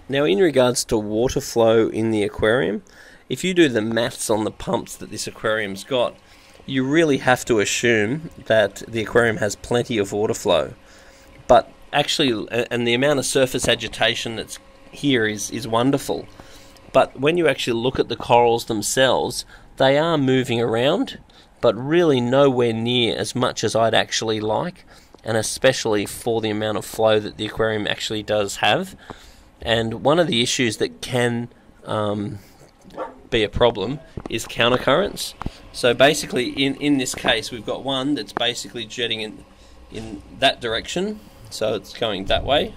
Now, in regards to water flow in the aquarium, if you do the maths on the pumps that this aquarium's got, you really have to assume that the aquarium has plenty of water flow. But actually, and the amount of surface agitation that's here is wonderful. But when you actually look at the corals themselves, they are moving around, but really nowhere near as much as I'd actually like, and especially for the amount of flow that the aquarium actually does have. And one of the issues that can be a problem is countercurrents. So basically in this case we've got one that's basically jetting in that direction, so it's going that way,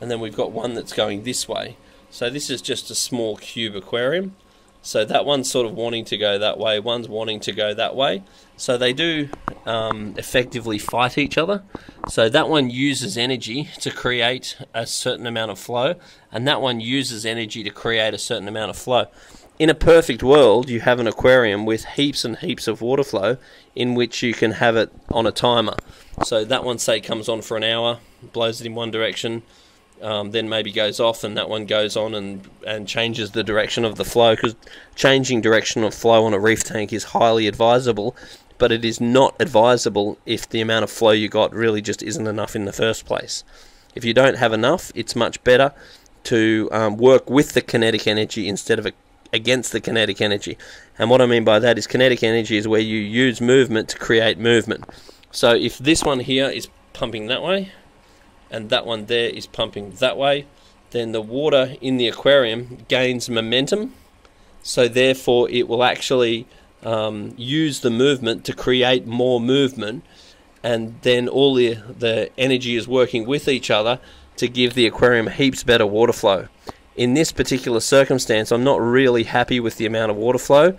and then we've got one that's going this way. So this is just a small cube aquarium, so that one's sort of wanting to go that way, one's wanting to go that way, so they do effectively fight each other. So that one uses energy to create a certain amount of flow, and that one uses energy to create a certain amount of flow. In a perfect world, you have an aquarium with heaps and heaps of water flow in which you can have it on a timer. So that one, say, comes on for an hour, blows it in one direction, then maybe goes off, and that one goes on and changes the direction of the flow, because changing direction of flow on a reef tank is highly advisable, but it is not advisable if the amount of flow you got really just isn't enough in the first place. If you don't have enough, it's much better to work with the kinetic energy instead of against the kinetic energy. And what I mean by that is kinetic energy is where you use movement to create movement. So if this one here is pumping that way, and that one there is pumping that way, then the water in the aquarium gains momentum, so therefore it will actually use the movement to create more movement, and then all the energy is working with each other to give the aquarium heaps better water flow. In this particular circumstance, I'm not really happy with the amount of water flow.